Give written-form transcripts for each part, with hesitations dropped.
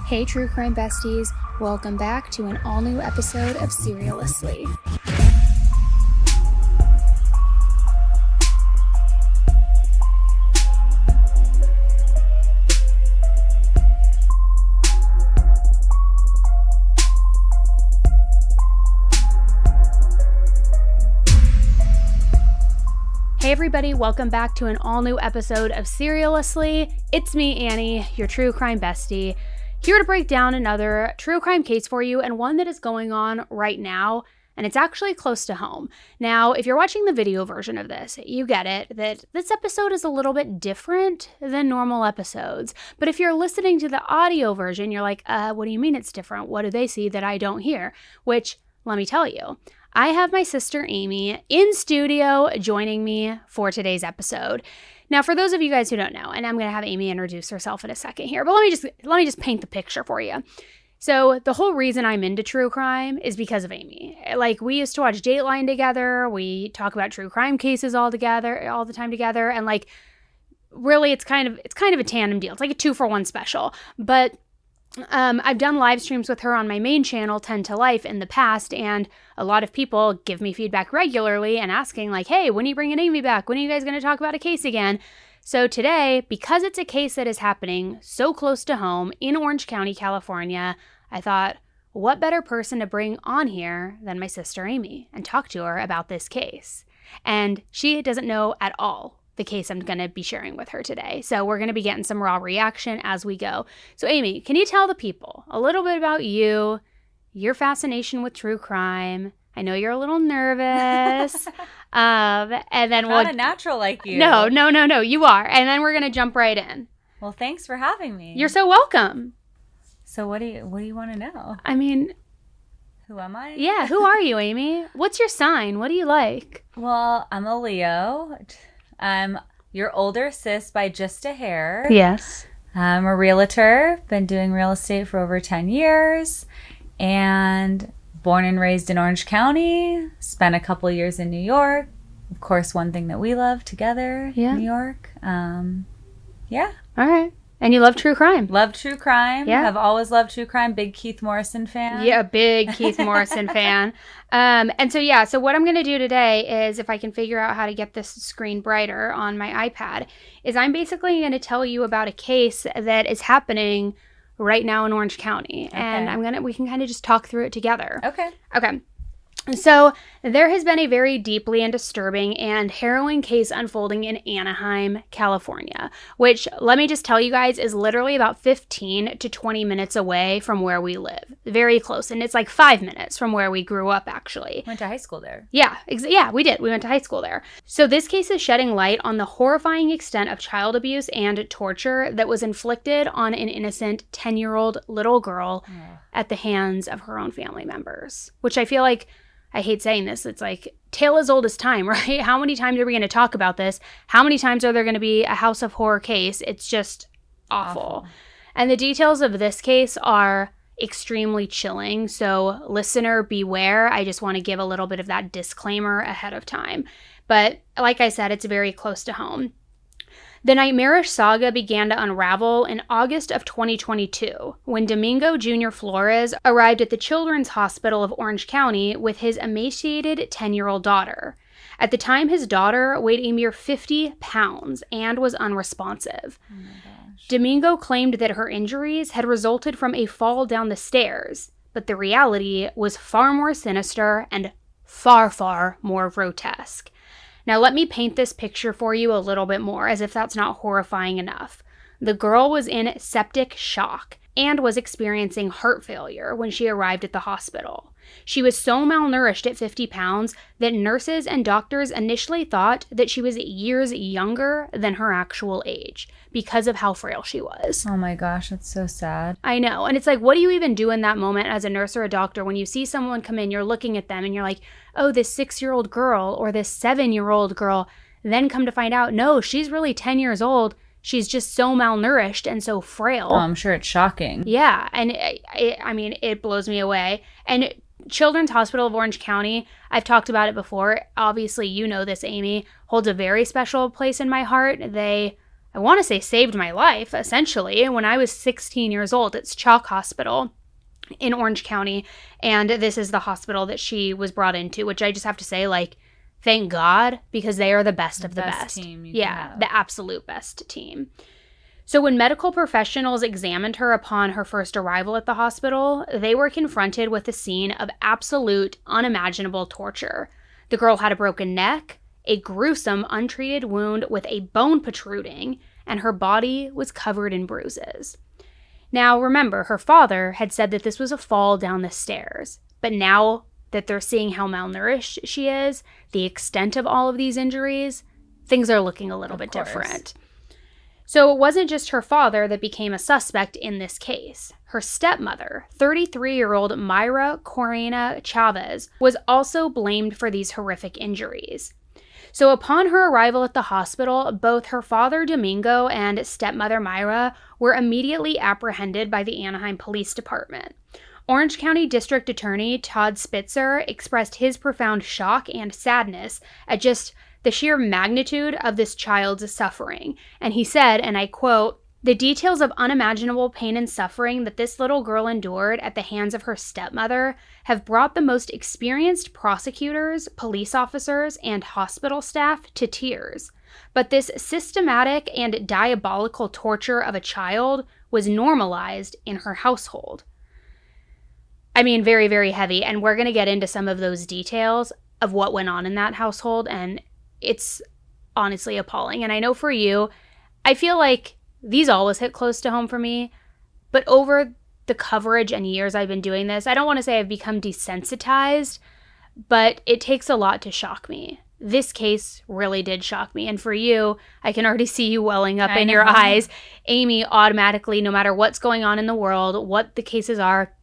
Hey true crime besties, welcome back to an all-new episode of Serialously. Hey everybody, welcome back to an all-new episode of Serialously. It's me, Annie, your true crime bestie, here to break down another true crime case for you, and one that is going on right now, and it's actually close to home. Now, if you're watching the video version of this, you get it, that this episode is a little bit different than normal episodes. But if you're listening to the audio version, you're like, what do you mean it's different? What do they see that I don't hear? Which, let me tell you, I have my sister Amy in studio joining me for today's episode. Now, for those of you guys who don't know, and I'm going to have Amy introduce herself in a second here, but let me just paint the picture for you. So the whole reason I'm into true crime is because of Amy. Like, we used to watch Dateline together. We talk about true crime cases all the time together. And like, really, it's kind of a tandem deal. It's like a 2-for-1 special. But I've done live streams with her on my main channel, 10 to Life, in the past, and a lot of people give me feedback regularly and asking like, hey, when are you bringing Amy back? When are you guys going to talk about a case again? So today, because it's a case that is happening so close to home in Orange County, California, I thought, what better person to bring on here than my sister Amy and talk to her about this case? And she doesn't know at all the case I'm going to be sharing with her today. So we're going to be getting some raw reaction as we go. So Amy, can you tell the people a little bit about you, your fascination with true crime? I know you're a little nervous. And then Not a natural like you. No, you are. And then we're going to jump right in. Well, thanks for having me. You're so welcome. So what do you want to know? I mean, who am I? Yeah, who are you, Amy? What's your sign? What do you like? Well, I'm a Leo. I'm your older sis by just a hair. Yes. I'm a realtor. Been doing real estate for over 10 years. And born and raised in Orange County. Spent a couple years in New York. Of course, one thing that we love together, New York. Yeah. All right. And you love true crime. Love true crime. Yeah. Have always loved true crime. Big Keith Morrison fan. Yeah, big Keith Morrison fan. So what I'm going to do today is, if I can figure out how to get this screen brighter on my iPad, is I'm basically going to tell you about a case that is happening right now in Orange County. Okay. And we can kind of just talk through it together. Okay. So there has been a very deeply and disturbing and harrowing case unfolding in Anaheim, California, which, let me just tell you guys, is literally about 15 to 20 minutes away from where we live. Very close. And it's like 5 minutes from where we grew up, actually. Went to high school there. Yeah, we did. We went to high school there. So this case is shedding light on the horrifying extent of child abuse and torture that was inflicted on an innocent 10-year-old little girl at the hands of her own family members, which I feel like, I hate saying this, it's like tale as old as time, right? How many times are we going to talk about this? How many times are there going to be a House of Horror case? It's just awful. And the details of this case are extremely chilling. So listener, beware. I just want to give a little bit of that disclaimer ahead of time. But like I said, it's very close to home. The nightmarish saga began to unravel in August of 2022 when Domingo Jr. Flores arrived at the Children's Hospital of Orange County with his emaciated 10-year-old daughter. At the time, his daughter weighed a mere 50 pounds and was unresponsive. Oh my gosh. Domingo claimed that her injuries had resulted from a fall down the stairs, but the reality was far more sinister and far, far more grotesque. Now, let me paint this picture for you a little bit more, as if that's not horrifying enough. The girl was in septic shock and was experiencing heart failure when she arrived at the hospital. She was so malnourished at 50 pounds that nurses and doctors initially thought that she was years younger than her actual age because of how frail she was. Oh my gosh, that's so sad. I know. And it's like, what do you even do in that moment as a nurse or a doctor when you see someone come in, you're looking at them and you're like, oh, this 6-year-old girl or this 7-year-old girl, then come to find out, no, she's really 10 years old. She's just so malnourished and so frail. Oh, I'm sure it's shocking. Yeah. And it blows me away. And Children's Hospital of Orange County, I've talked about it before. Obviously, you know this, Amy, holds a very special place in my heart. I want to say saved my life, essentially. When I was 16 years old, it's Chalk Hospital in Orange County, and this is the hospital that she was brought into, which I just have to say, like, thank God, because they are the best of the best. Team yeah, the absolute best team. So when medical professionals examined her upon her first arrival at the hospital, they were confronted with a scene of absolute unimaginable torture. The girl had a broken neck, a gruesome untreated wound with a bone protruding, and her body was covered in bruises. Now, remember, her father had said that this was a fall down the stairs, but now that they're seeing how malnourished she is, the extent of all of these injuries, things are looking a little bit different. So it wasn't just her father that became a suspect in this case. Her stepmother, 33-year-old Mayra Corina Chavez, was also blamed for these horrific injuries. So upon her arrival at the hospital, both her father Domingo and stepmother Mayra were immediately apprehended by the Anaheim Police Department. Orange County District Attorney Todd Spitzer expressed his profound shock and sadness at just the sheer magnitude of this child's suffering. And he said, and I quote, "The details of unimaginable pain and suffering that this little girl endured at the hands of her stepmother have brought the most experienced prosecutors, police officers, and hospital staff to tears. But this systematic and diabolical torture of a child was normalized in her household." I mean, very, very heavy. And we're going to get into some of those details of what went on in that household. And it's honestly appalling. And I know for you, I feel like these always hit close to home for me, but over the coverage and years I've been doing this, I don't want to say I've become desensitized, but it takes a lot to shock me. This case really did shock me. And for you, I can already see you welling up in your eyes. Amy automatically, no matter what's going on in the world, what the cases are,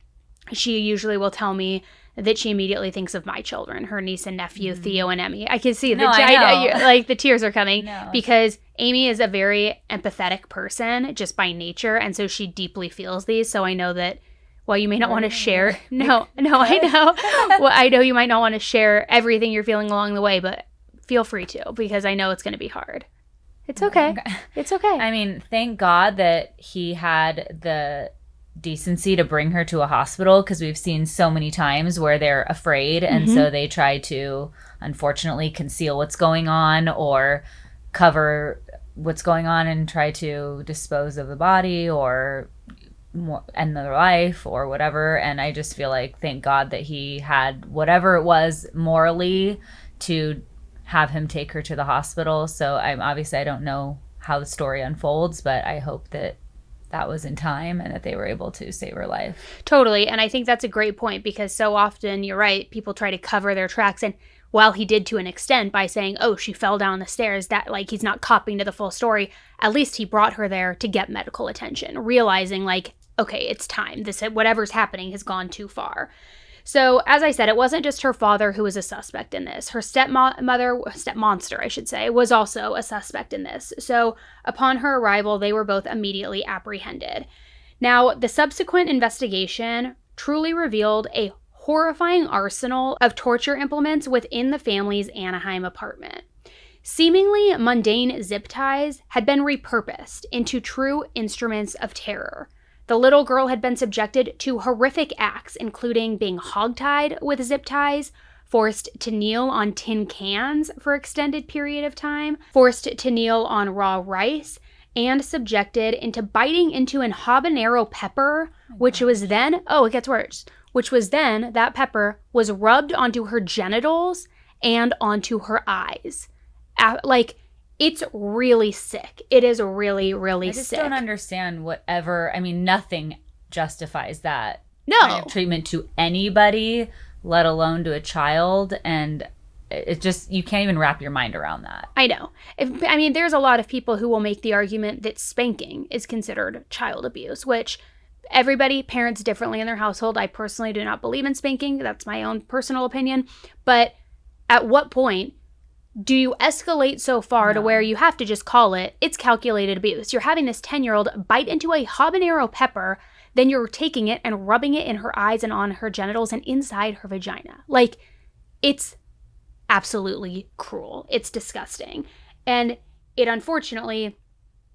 she usually will tell me that she immediately thinks of my children, her niece and nephew, Theo and Emmy. I can see like the tears are coming because Amy is a very empathetic person just by nature. And so she deeply feels these. So I know that while you may not want to share, I know. Well, I know you might not want to share everything you're feeling along the way, but feel free to, because I know it's going to be hard. It's okay. It's okay. I mean, thank God that he had the decency to bring her to a hospital, because we've seen so many times where they're afraid and so they try to unfortunately conceal what's going on or cover what's going on and try to dispose of the body or end their life or whatever. And I just feel like thank God that he had whatever it was morally to have him take her to the hospital. So I don't know how the story unfolds, but I hope that that was in time and that they were able to save her life. Totally. And I think that's a great point, because so often, you're right, people try to cover their tracks. And while he did to an extent by saying, oh, she fell down the stairs, that like he's not copping to the full story, at least he brought her there to get medical attention, realizing like, okay, it's time. This whatever's happening has gone too far. So as I said, it wasn't just her father who was a suspect in this. Her stepmonster, I should say, was also a suspect in this. So upon her arrival, they were both immediately apprehended. Now, the subsequent investigation truly revealed a horrifying arsenal of torture implements within the family's Anaheim apartment. Seemingly mundane zip ties had been repurposed into true instruments of terror. The little girl had been subjected to horrific acts, including being hogtied with zip ties, forced to kneel on tin cans for an extended period of time, forced to kneel on raw rice, and subjected into biting into an habanero pepper, which was then, it gets worse, which was then, that pepper was rubbed onto her genitals and onto her eyes. It's really sick. It is really, really sick. I just don't understand nothing justifies that kind of treatment to anybody, let alone to a child. And it just, you can't even wrap your mind around that. I know. There's a lot of people who will make the argument that spanking is considered child abuse, which everybody parents differently in their household. I personally do not believe in spanking. That's my own personal opinion. But at what point do you escalate so far to where you have to just call it's calculated abuse? You're having this 10-year-old bite into a habanero pepper, then you're taking it and rubbing it in her eyes and on her genitals and inside her vagina. It's absolutely cruel. It's disgusting. And it unfortunately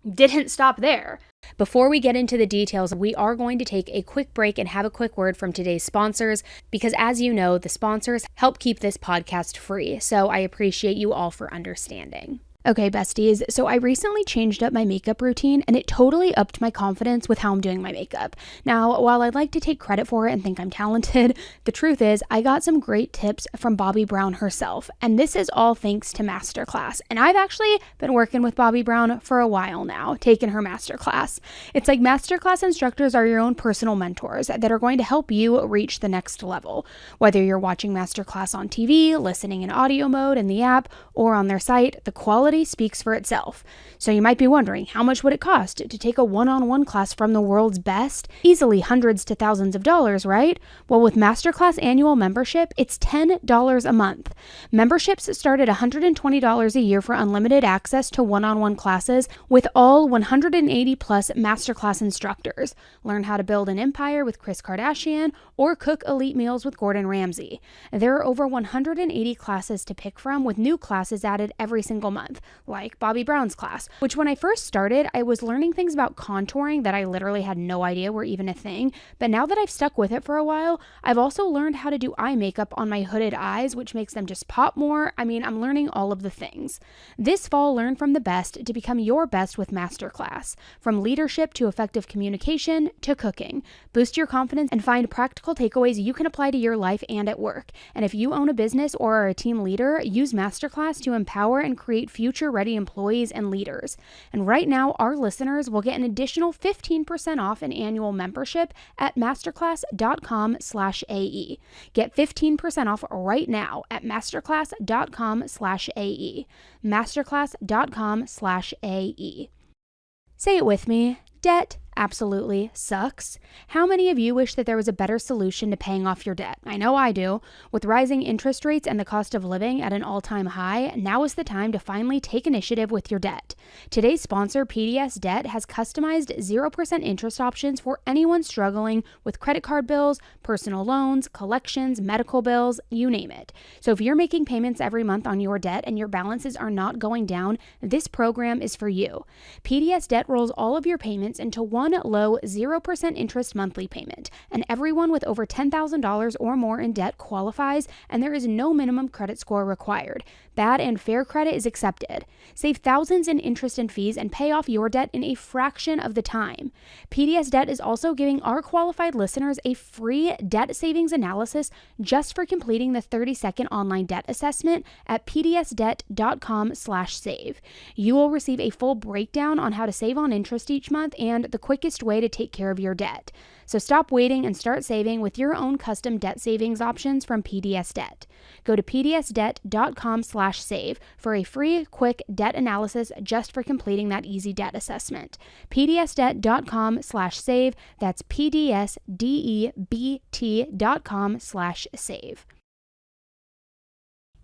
didn't stop there. Before we get into the details, we are going to take a quick break and have a quick word from today's sponsors, because as you know, the sponsors help keep this podcast free. So I appreciate you all for understanding. Okay, besties, so I recently changed up my makeup routine and it totally upped my confidence with how I'm doing my makeup. Now, while I'd like to take credit for it and think I'm talented, the truth is I got some great tips from Bobbi Brown herself, and this is all thanks to Masterclass. And I've actually been working with Bobbi Brown for a while now, taking her Masterclass. It's like Masterclass instructors are your own personal mentors that are going to help you reach the next level. Whether you're watching Masterclass on TV, listening in audio mode in the app, or on their site, the quality speaks for itself. So you might be wondering, how much would it cost to take a one-on-one class from the world's best? Easily hundreds to thousands of dollars, right? Well, with Masterclass annual membership, it's $10 a month. Memberships start at $120 a year for unlimited access to one-on-one classes with all 180 plus Masterclass instructors. Learn how to build an empire with Kris Kardashian or cook elite meals with Gordon Ramsay. There are over 180 classes to pick from, with new classes added every single month, like Bobbi Brown's class, which when I first started, I was learning things about contouring that I literally had no idea were even a thing. But now that I've stuck with it for a while, I've also learned how to do eye makeup on my hooded eyes, which makes them just pop more. I mean, I'm learning all of the things. This fall, learn from the best to become your best with Masterclass. From leadership to effective communication to cooking. Boost your confidence and find practical takeaways you can apply to your life and at work. And if you own a business or are a team leader, use Masterclass to empower and create future-ready employees and leaders. And right now, our listeners will get an additional 15% off an annual membership at masterclass.com/AE. Get 15% off right now at masterclass.com/AE. masterclass.com/AE. Say it with me. Debt absolutely sucks. How many of you wish that there was a better solution to paying off your debt? I know I do. With rising interest rates and the cost of living at an all-time high, now is the time to finally take initiative with your debt. Today's sponsor, PDS Debt, has customized 0% interest options for anyone struggling with credit card bills, personal loans, collections, medical bills, you name it. So if you're making payments every month on your debt and your balances are not going down, this program is for you. PDS Debt rolls all of your payments into one low 0% interest monthly payment, and everyone with over $10,000 or more in debt qualifies, and there is no minimum credit score required. Bad and fair credit is accepted. Save thousands in interest and fees and pay off your debt in a fraction of the time. PDS Debt is also giving our qualified listeners a free debt savings analysis just for completing the 30-second online debt assessment at pdsdebt.com/save. You will receive a full breakdown on how to save on interest each month and the quickest way to take care of your debt. So stop waiting and start saving with your own custom debt savings options from PDS Debt. Go to pdsdebt.com/save for a free, quick debt analysis just for completing that easy debt assessment. pdsdebt.com/save. That's pdsdebt.com/save.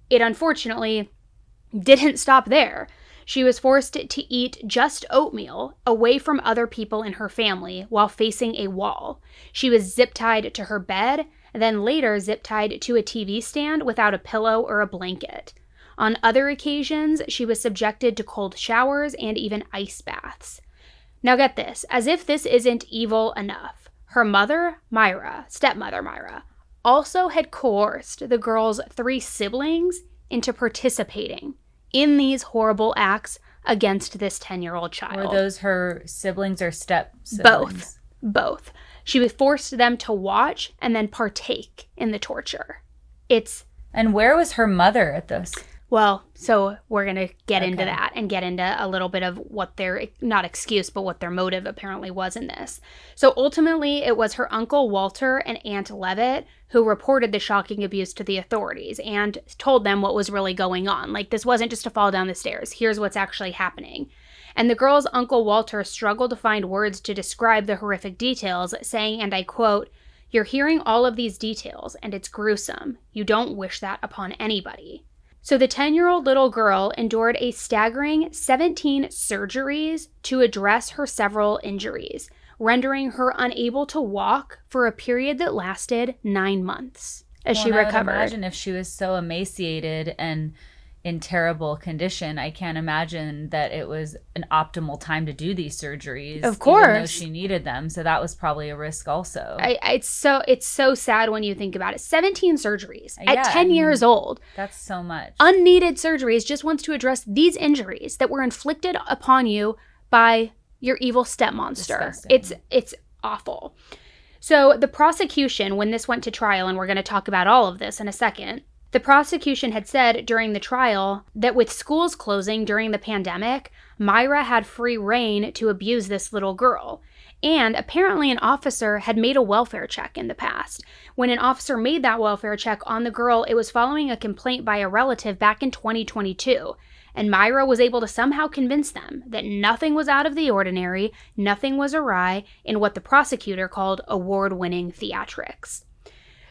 It unfortunately didn't stop there. She was forced to eat just oatmeal away from other people in her family while facing a wall. She was zip-tied to her bed, then later zip-tied to a TV stand without a pillow or a blanket. On other occasions, she was subjected to cold showers and even ice baths. Now get this, as if this isn't evil enough, her mother, Mayra, stepmother Mayra, also had coerced the girl's 3 siblings into participating in these horrible acts against this 10-year-old child. Were those her siblings or step-siblings? Both. She was forced them to watch and then partake in the torture. And where was her mother at this? Well, so we're going to get into that and get into a little bit of what their, not excuse, but what their motive apparently was in this. So ultimately, it was her uncle Walter and Aunt Levitt who reported the shocking abuse to the authorities and told them what was really going on. Like, this wasn't just a fall down the stairs. Here's what's actually happening. And the girl's uncle Walter struggled to find words to describe the horrific details, saying, and I quote, "You're hearing all of these details, and it's gruesome. You don't wish that upon anybody." So the 10-year-old little girl endured a staggering 17 surgeries to address her several injuries, rendering her unable to walk for a period that lasted 9 months as she recovered. I would imagine if she was so emaciated and in terrible condition. I can't imagine that it was an optimal time to do these surgeries. Of course. Even though she needed them. So that was probably a risk also. It's so sad when you think about it. 17 surgeries at 10 years old. That's so much. Unneeded surgeries, just wants to address these injuries that were inflicted upon you by your evil stepmonster. Disgusting. It's awful. So the prosecution, when this went to trial, and we're going to talk about all of this in a second, the prosecution had said during the trial that with schools closing during the pandemic, Mayra had free reign to abuse this little girl. And apparently an officer had made a welfare check in the past. When an officer made that welfare check on the girl, it was following a complaint by a relative back in 2022. And Mayra was able to somehow convince them that nothing was out of the ordinary, nothing was awry in what the prosecutor called award-winning theatrics.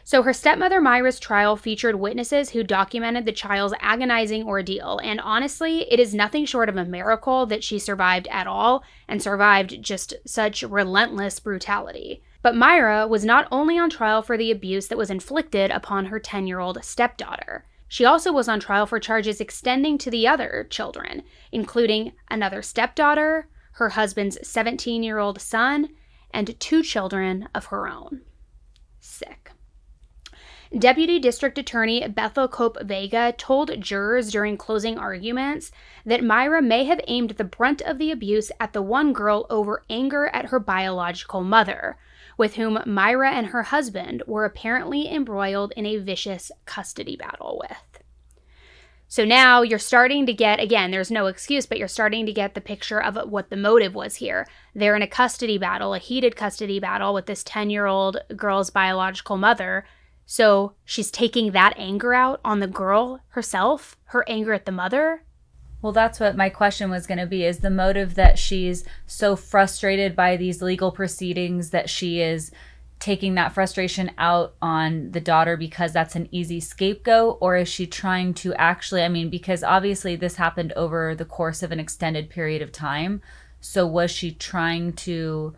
So her stepmother Mayra's trial featured witnesses who documented the child's agonizing ordeal, and honestly, it is nothing short of a miracle that she survived at all and survived just such relentless brutality. But Mayra was not only on trial for the abuse that was inflicted upon her 10-year-old stepdaughter. She also was on trial for charges extending to the other children, including another stepdaughter, her husband's 17-year-old son, and 2 children of her own. Sick. Deputy District Attorney Bethel Cope Vega told jurors during closing arguments that Mayra may have aimed the brunt of the abuse at the one girl over anger at her biological mother, with whom Mayra and her husband were apparently embroiled in a vicious custody battle with. So now you're starting to get, again, there's no excuse, but you're starting to get the picture of what the motive was here. They're in a custody battle, a heated custody battle with this 10-year-old girl's biological mother. So she's taking that anger out on the girl herself, her anger at the mother. Well, that's what my question was going to be, is the motive that she's so frustrated by these legal proceedings that she is taking that frustration out on the daughter because that's an easy scapegoat? Or is she trying to actually, because obviously this happened over the course of an extended period of time. So was she trying to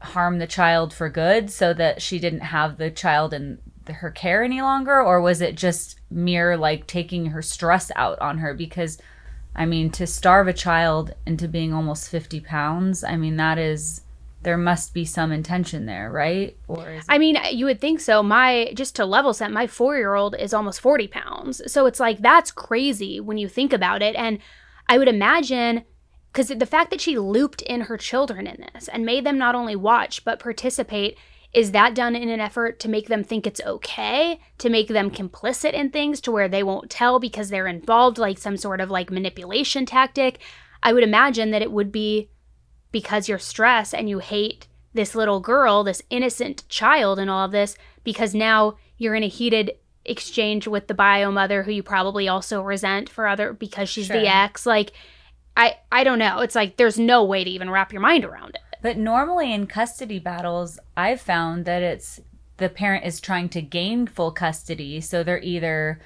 harm the child for good so that she didn't have the child in her care any longer? Or was it just mere taking her stress out on her? Because to starve a child into being almost 50 pounds, there must be some intention there, right? Or is it... you would think so. Just to level set, my 4-year-old is almost 40 pounds. So it's that's crazy when you think about it. And I would imagine, because the fact that she looped in her children in this and made them not only watch but participate, is that done in an effort to make them think it's okay, to make them complicit in things to where they won't tell because they're involved, some sort of manipulation tactic? I would imagine that it would be because you're stressed and you hate this little girl, this innocent child and all of this, because now you're in a heated exchange with the bio mother who you probably also resent because she's the ex. I don't know. It's there's no way to even wrap your mind around it. But normally in custody battles, I've found that the parent is trying to gain full custody. So they're either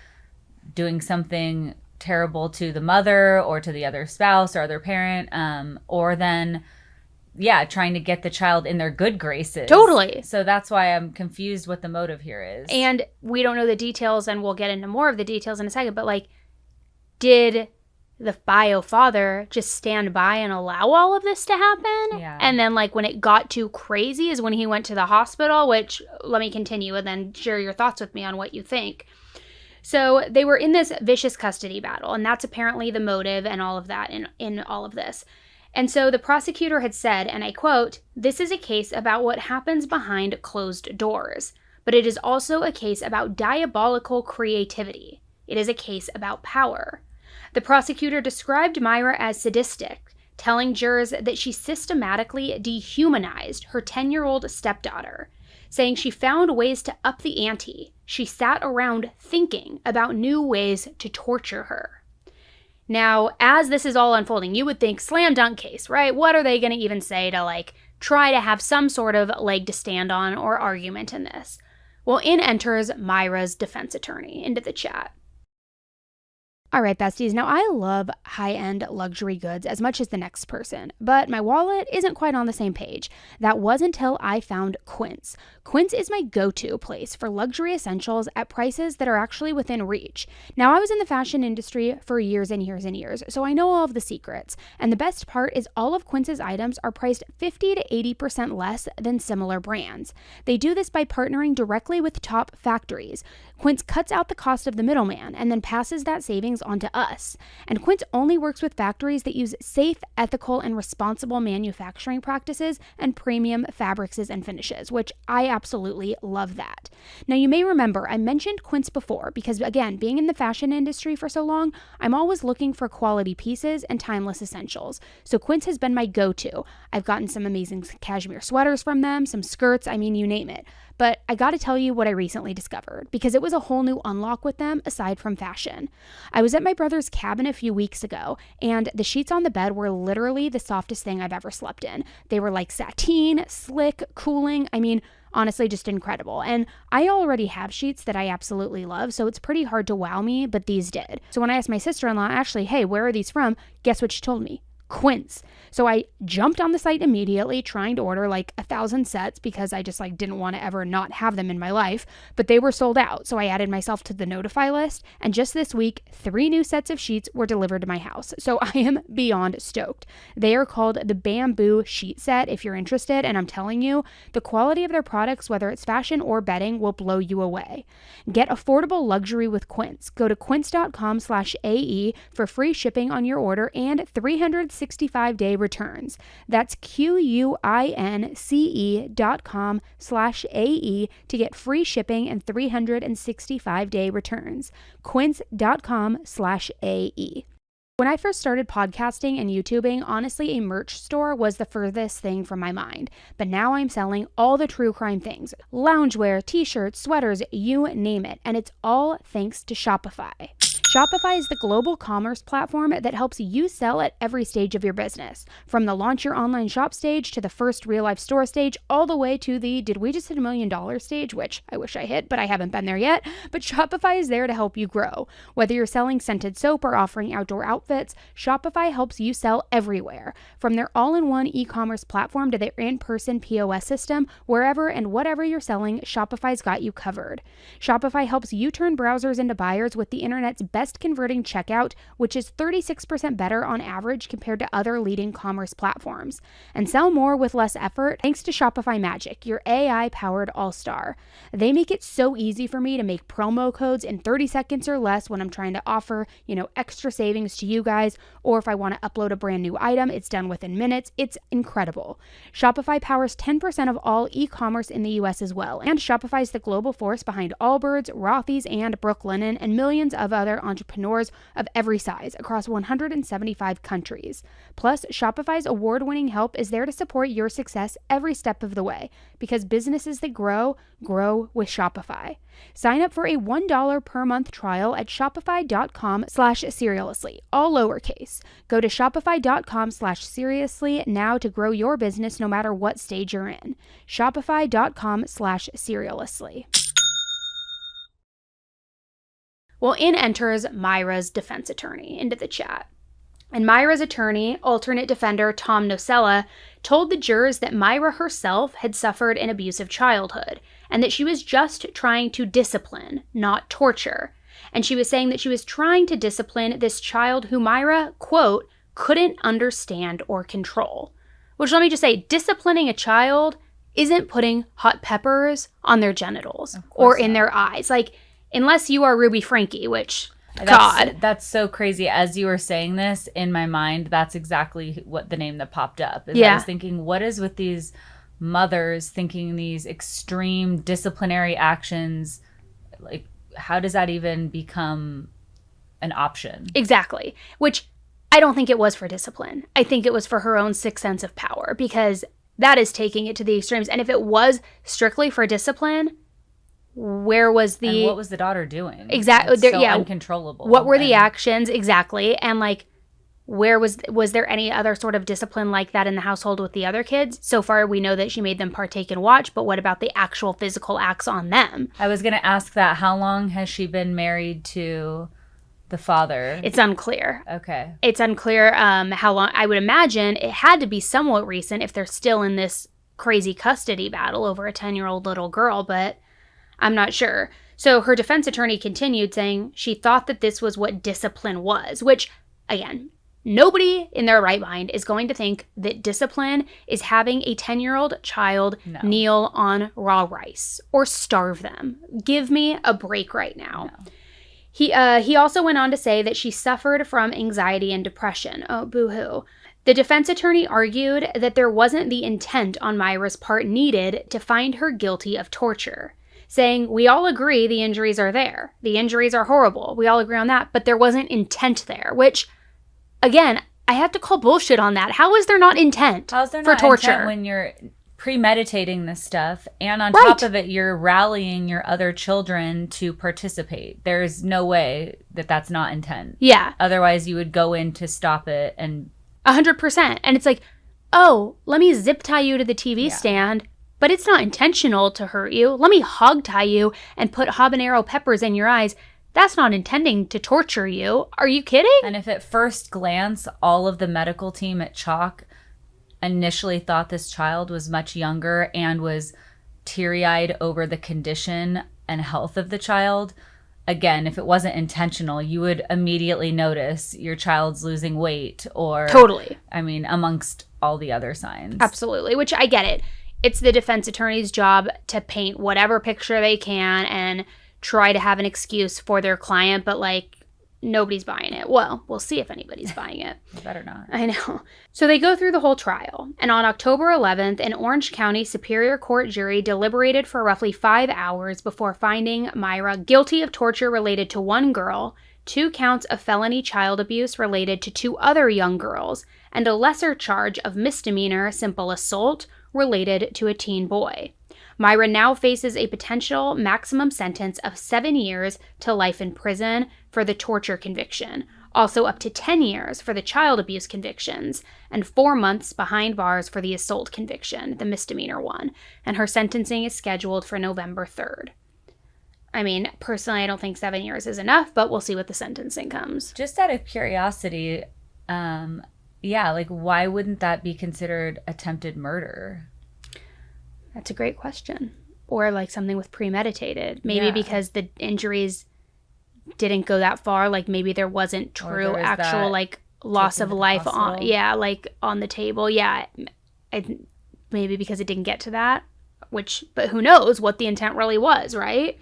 doing something terrible to the mother or to the other spouse or other parent, or then, trying to get the child in their good graces. Totally. So that's why I'm confused what the motive here is. And we don't know the details, and we'll get into more of the details in a second, but did the bio father just stand by and allow all of this to happen? Yeah. And then when it got too crazy is when he went to the hospital, which let me continue and then share your thoughts with me on what you think. So they were in this vicious custody battle, and that's apparently the motive and all of that in all of this. And so the prosecutor had said, and I quote, "This is a case about what happens behind closed doors, but it is also a case about diabolical creativity. It is a case about power." The prosecutor described Mayra as sadistic, telling jurors that she systematically dehumanized her 10-year-old stepdaughter, saying she found ways to up the ante. She sat around thinking about new ways to torture her. Now, as this is all unfolding, you would think slam dunk case, right? What are they going to even say to try to have some sort of leg to stand on or argument in this? Well, in enters Mayra's defense attorney into the chat. All right, besties. Now, I love high-end luxury goods as much as the next person, but my wallet isn't quite on the same page. That was until I found Quince. Quince is my go-to place for luxury essentials at prices that are actually within reach. Now, I was in the fashion industry for years and years and years, so I know all of the secrets. And the best part is all of Quince's items are priced 50 to 80% less than similar brands. They do this by partnering directly with top factories. Quince cuts out the cost of the middleman and then passes that savings on to us. And Quince only works with factories that use safe, ethical, and responsible manufacturing practices and premium fabrics and finishes, which I absolutely love that. Now, you may remember I mentioned Quince before because, again, being in the fashion industry for so long, I'm always looking for quality pieces and timeless essentials. So Quince has been my go-to. I've gotten some amazing cashmere sweaters from them, some skirts, I mean, you name it. But I gotta tell you what I recently discovered, because it was a whole new unlock with them aside from fashion. I was at my brother's cabin a few weeks ago, and the sheets on the bed were literally the softest thing I've ever slept in. They were like sateen, slick, cooling, I mean, honestly, just incredible. And I already have sheets that I absolutely love, so it's pretty hard to wow me, but these did. So when I asked my sister-in-law, Ashley, hey, where are these from? Guess what she told me? Quince. So I jumped on the site immediately, trying to order like 1,000 sets because I just didn't want to ever not have them in my life, but they were sold out. So I added myself to the notify list, and just this week, 3 new sets of sheets were delivered to my house. So I am beyond stoked. They are called the Bamboo Sheet Set if you're interested, and I'm telling you, the quality of their products, whether it's fashion or bedding, will blow you away. Get affordable luxury with Quince. Go to quince.com/AE for free shipping on your order and 365-day returns. That's QUINCE.com/AE to get free shipping and 365-day returns. Quince.com/AE. When I first started podcasting and YouTubing, honestly, a merch store was the furthest thing from my mind. But now I'm selling all the true crime things. Loungewear, t-shirts, sweaters, you name it. And it's all thanks to Shopify. Shopify is the global commerce platform that helps you sell at every stage of your business. From the launch your online shop stage to the first real life store stage, all the way to the did we just hit $1 million stage, which I wish I hit, but I haven't been there yet. But Shopify is there to help you grow. Whether you're selling scented soap or offering outdoor outfits, Shopify helps you sell everywhere. From their all-in-one e-commerce platform to their in-person POS system, wherever and whatever you're selling, Shopify's got you covered. Shopify helps you turn browsers into buyers with the internet's best converting checkout, which is 36% better on average compared to other leading commerce platforms. And sell more with less effort thanks to Shopify Magic, your AI-powered all-star. They make it so easy for me to make promo codes in 30 seconds or less when I'm trying to offer, extra savings to you guys, or if I want to upload a brand new item, it's done within minutes. It's incredible. Shopify powers 10% of all e-commerce in the US as well, and Shopify's the global force behind Allbirds, Rothy's, and Brooklinen, and millions of other entrepreneurs of every size across 175 countries. Plus, Shopify's award-winning help is there to support your success every step of the way, because businesses that grow with Shopify. Sign up for a $1 per month trial at shopify.com/seriously, all lowercase. Go to shopify.com/seriously now to grow your business no matter what stage you're in. Shopify.com/seriously. Well, in enters Mayra's defense attorney into the chat. And Mayra's attorney, alternate defender Tom Nocella, told the jurors that Mayra herself had suffered an abusive childhood and that she was just trying to discipline, not torture. And she was saying that she was trying to discipline this child who Mayra, quote, couldn't understand or control. Which, let me just say, disciplining a child isn't putting hot peppers on their genitals or in their eyes. Unless you are Ruby Frankie, which, God. That's so crazy. As you were saying this, in my mind, that's exactly what the name that popped up. I was thinking, what is with these mothers thinking these extreme disciplinary actions? How does that even become an option? Exactly. Which I don't think it was for discipline. I think it was for her own sick sense of power, because that is taking it to the extremes. And if it was strictly for discipline, where was the... And what was the daughter doing? Exactly. So uncontrollable. What were the actions? Exactly. And where was there any other sort of discipline like that in the household with the other kids? So far, we know that she made them partake and watch, but what about the actual physical acts on them? I was going to ask that. How long has she been married to the father? It's unclear. Okay. It's unclear how long. I would imagine it had to be somewhat recent if they're still in this crazy custody battle over a 10-year-old little girl, but I'm not sure. So her defense attorney continued saying she thought that this was what discipline was, which, again, nobody in their right mind is going to think that discipline is having a 10-year-old child kneel on raw rice or starve them. Give me a break right now. No. He also went on to say that she suffered from anxiety and depression. Oh, boo-hoo. The defense attorney argued that there wasn't the intent on Mayra's part needed to find her guilty of torture, saying, we all agree the injuries are there. The injuries are horrible. We all agree on that. But there wasn't intent there, which, again, I have to call bullshit on that. How is there not intent How's there for not torture? Intent when you're premeditating this stuff, and on top of it, you're rallying your other children to participate. There's no way that that's not intent. Yeah. Otherwise, you would go in to stop it and 100%. And it's like, oh, let me zip tie you to the TV stand, but it's not intentional to hurt you. Let me hog tie you and put habanero peppers in your eyes. That's not intending to torture you. Are you kidding? And if at first glance, all of the medical team at Chalk initially thought this child was much younger and was teary-eyed over the condition and health of the child, again, if it wasn't intentional, you would immediately notice your child's losing weight or... Totally. I mean, amongst all the other signs. Absolutely, which I get it. It's the defense attorney's job to paint whatever picture they can and try to have an excuse for their client, but like, nobody's buying it. Well, we'll see if anybody's buying it. Better not. I know. So they go through the whole trial, and on October 11th, an Orange County Superior Court jury deliberated for roughly 5 hours before finding Mayra guilty of torture related to one girl, 2 counts of felony child abuse related to 2 other young girls, and a lesser charge of misdemeanor simple assault related to a teen boy. Mayra now faces a potential maximum sentence of 7 years to life in prison for the torture conviction, also up to 10 years for the child abuse convictions, and 4 months behind bars for the assault conviction, the misdemeanor one, and her sentencing is scheduled for November 3rd. I mean, personally, I don't think 7 years is enough, but we'll see what the sentencing comes. Just out of curiosity, like, why wouldn't that be considered attempted murder? That's a great question. Or like something with premeditated. Maybe because the injuries didn't go that far. Like maybe there wasn't true actual like loss of life on on the table. Yeah. Maybe because it didn't get to that. But who knows what the intent really was, right?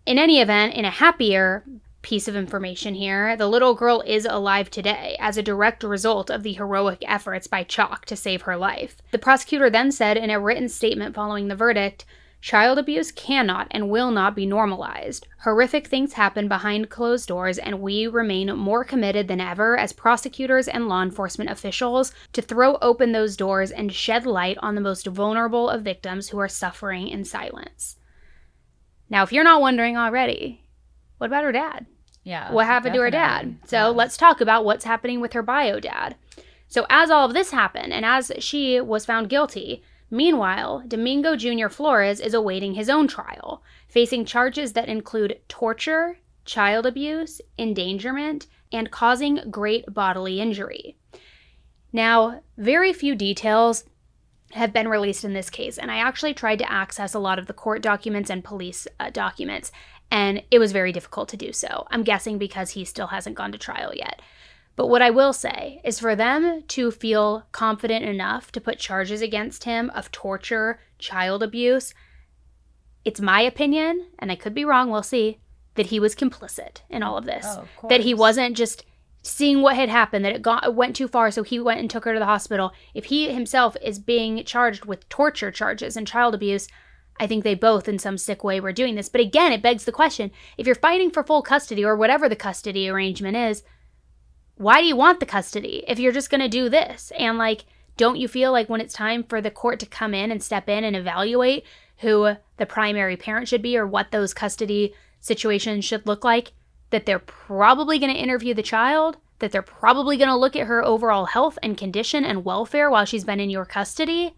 In any event, in a happier piece of information here, the little girl is alive today as a direct result of the heroic efforts by Chalk to save her life. The prosecutor then said in a written statement following the verdict, "Child abuse cannot and will not be normalized. Horrific things happen behind closed doors, and we remain more committed than ever as prosecutors and law enforcement officials to throw open those doors and shed light on the most vulnerable of victims who are suffering in silence." Now, if you're not wondering already, what about her dad? Yeah. What happened to her dad? So let's talk about what's happening with her bio dad. So as all of this happened, and as she was found guilty, meanwhile, Domingo Jr. Flores is awaiting his own trial, facing charges that include torture, child abuse, endangerment, and causing great bodily injury. Now, very few details have been released in this case, and I actually tried to access a lot of the court documents and police documents, and it was very difficult to do so. I'm guessing because he still hasn't gone to trial yet. But what I will say is for them to feel confident enough to put charges against him of torture, child abuse, it's my opinion, and I could be wrong, we'll see, that he was complicit in all of this. Oh, of course. That he wasn't just seeing what had happened, that it went too far, so he went and took her to the hospital. If he himself is being charged with torture charges and child abuse, I think they both in some sick way were doing this. But again, it begs the question, if you're fighting for full custody or whatever the custody arrangement is, why do you want the custody if you're just going to do this? And like, don't you feel like when it's time for the court to come in and step in and evaluate who the primary parent should be or what those custody situations should look like, that they're probably going to interview the child, that they're probably going to look at her overall health and condition and welfare while she's been in your custody?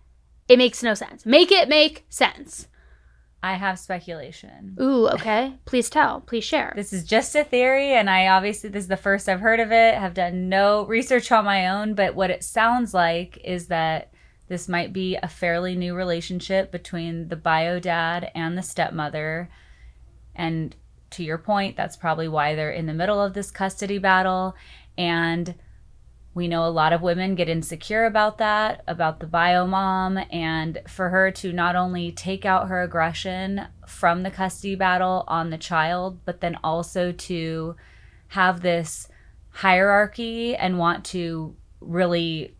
It makes no sense. Make it make sense. I have speculation. Ooh, okay. Please tell. Please share. This is just a theory, and this is the first I've heard of it. Have done no research on my own, but what it sounds like is that this might be a fairly new relationship between the bio dad and the stepmother. And to your point, that's probably why they're in the middle of this custody battle. And we know a lot of women get insecure about that, about the bio mom, and for her to not only take out her aggression from the custody battle on the child, but then also to have this hierarchy and want to really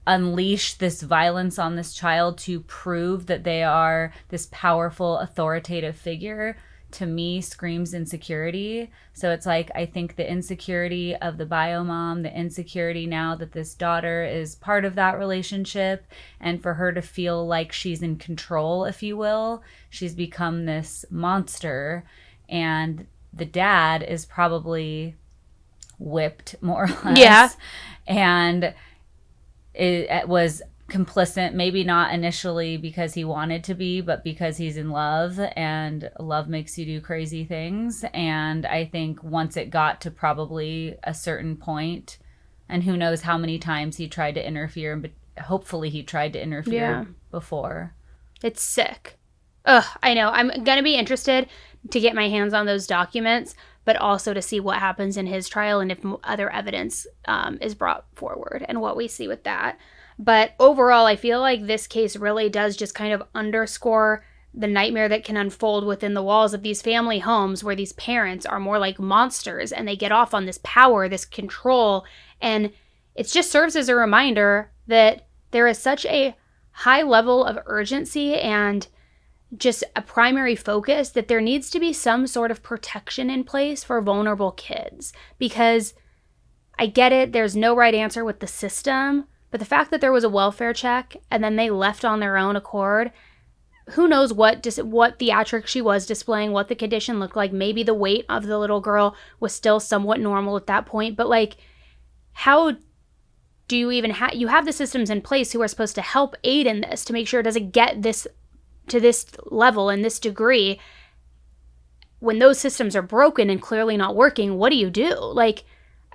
unleash this violence on this child to prove that they are this powerful, authoritative figure, to me screams insecurity. So it's like, I think the insecurity of the bio mom, the insecurity now that this daughter is part of that relationship, and for her to feel like she's in control, if you will. She's become this monster, and the dad is probably whipped, more or less. Yeah. And it was complicit, maybe not initially because he wanted to be, but because he's in love, and love makes you do crazy things. And I think once it got to probably a certain point, and who knows how many times he tried to interfere, but hopefully he tried to interfere before. It's sick. Ugh, I know. I'm going to be interested to get my hands on those documents, but also to see what happens in his trial and if other evidence is brought forward and what we see with that. But overall, I feel like this case really does just kind of underscore the nightmare that can unfold within the walls of these family homes, where these parents are more like monsters and they get off on this power, this control. And it just serves as a reminder that there is such a high level of urgency and just a primary focus that there needs to be some sort of protection in place for vulnerable kids. Because I get it, there's no right answer with the system. But the fact that there was a welfare check and then they left on their own accord, who knows what theatrics she was displaying, what the condition looked like. Maybe the weight of the little girl was still somewhat normal at that point. But like, how do you even you have the systems in place who are supposed to help aid in this to make sure it doesn't get this to this level and this degree? When those systems are broken and clearly not working, what do you do? Like,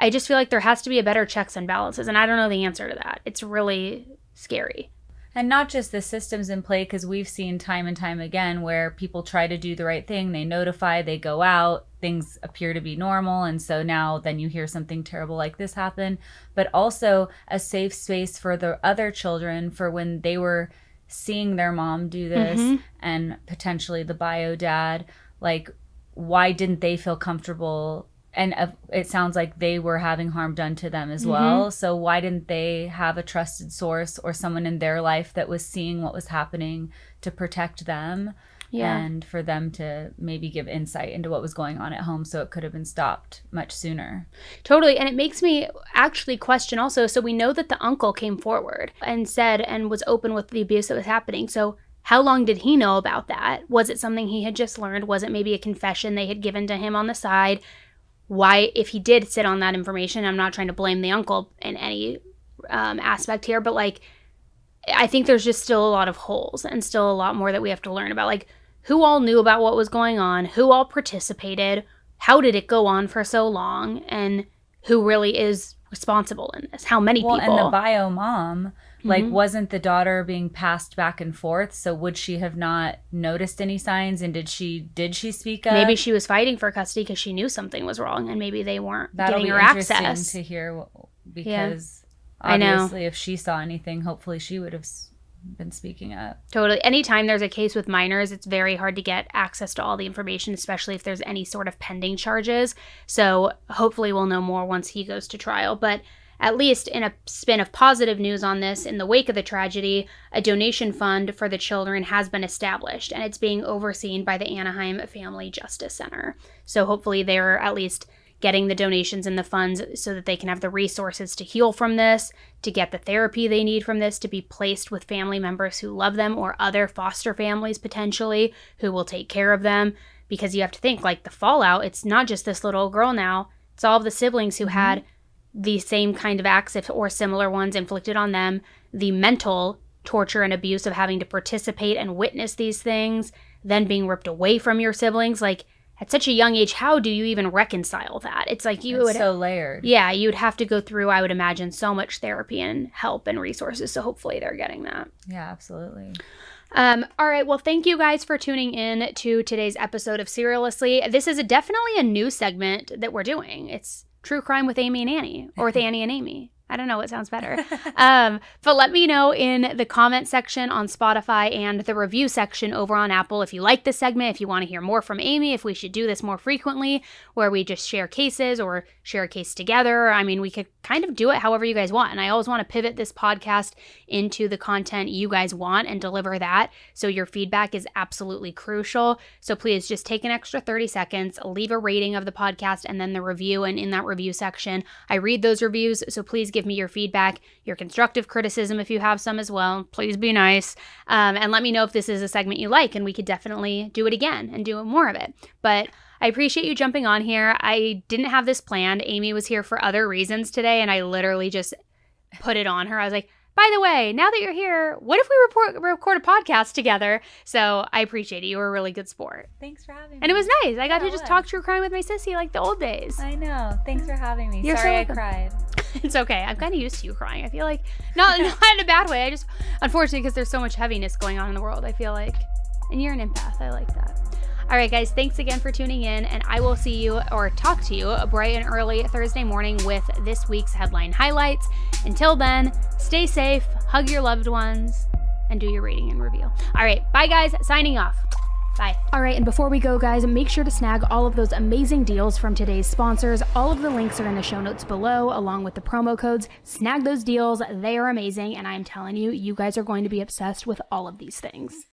I just feel like there has to be a better checks and balances, and I don't know the answer to that. It's really scary. And not just the systems in play, because we've seen time and time again where people try to do the right thing. They notify, they go out, things appear to be normal, and so now then you hear something terrible like this happen. But also a safe space for the other children for when they were seeing their mom do this, and potentially the bio dad. Like, why didn't they feel comfortable? And it sounds like they were having harm done to them as well. So why didn't they have a trusted source or someone in their life that was seeing what was happening to protect them? And for them to maybe give insight into what was going on at home, so it could have been stopped much sooner. Totally. And it makes me actually question also, so we know that the uncle came forward and said and was open with the abuse that was happening. So how long did he know about that? Was it something he had just learned? Was it maybe a confession they had given to him on the side? Why, if he did sit on that information, I'm not trying to blame the uncle in any aspect here, but like, I think there's just still a lot of holes and still a lot more that we have to learn about. Like, who all knew about what was going on? Who all participated? How did it go on for so long? And who really is responsible in this? How many people? And the bio mom, like, wasn't the daughter being passed back and forth? So would she have not noticed any signs? And did she speak up? Maybe she was fighting for custody because she knew something was wrong, and maybe they weren't giving her access. That'll be interesting to hear, because obviously if she saw anything, hopefully she would have been speaking up. Totally. Anytime there's a case with minors, it's very hard to get access to all the information, especially if there's any sort of pending charges. So hopefully we'll know more once he goes to trial. But at least in a spin of positive news on this, in the wake of the tragedy, a donation fund for the children has been established, and it's being overseen by the Anaheim Family Justice Center. So hopefully they're at least getting the donations and the funds so that they can have the resources to heal from this, to get the therapy they need from this, to be placed with family members who love them, or other foster families potentially who will take care of them. Because you have to think, like, the fallout, it's not just this little girl now, it's all of the siblings who had the same kind of acts or similar ones inflicted on them, the mental torture and abuse of having to participate and witness these things, then being ripped away from your siblings. Like, at such a young age, how do you even reconcile that? It's like it's so layered. Yeah, you'd have to go through, I would imagine, so much therapy and help and resources. So hopefully they're getting that. Yeah, absolutely. All right. Well, thank you guys for tuning in to today's episode of Serialously. This is definitely a new segment that we're doing. It's True Crime with Amy and Annie, or with Annie and Amy. I don't know what sounds better. But let me know in the comment section on Spotify and the review section over on Apple if you like this segment, if you want to hear more from Amy, if we should do this more frequently, where we just share cases or share a case together. I mean, we could kind of do it however you guys want. And I always want to pivot this podcast into the content you guys want and deliver that. So your feedback is absolutely crucial. So please just take an extra 30 seconds, leave a rating of the podcast and then the review. And in that review section, I read those reviews. So please give me your feedback, your constructive criticism if you have some as well. Please be nice. And let me know if this is a segment you like, and we could definitely do it again and do more of it. But I appreciate you jumping on here. I didn't have this planned. Amy was here for other reasons today, and I literally just put it on her. I was like, by the way, now that you're here, what if we record a podcast together? So I appreciate it. You were a really good sport. Thanks for having me. And it was nice. I got to just talk true crime with my sissy like the old days. I know. Thanks for having me. You're Sorry so I cried. It's okay. I'm kind of used to you crying. I feel like, not in a bad way. I just, unfortunately, because there's so much heaviness going on in the world, I feel like, and you're an empath. I like that. All right, guys, thanks again for tuning in, and I will see you or talk to you bright and early Thursday morning with this week's headline highlights. Until then, stay safe, hug your loved ones, and do your rating and review. All right, bye, guys. Signing off. Bye. All right, and before we go, guys, make sure to snag all of those amazing deals from today's sponsors. All of the links are in the show notes below, along with the promo codes. Snag those deals. They are amazing, and I'm telling you, you guys are going to be obsessed with all of these things.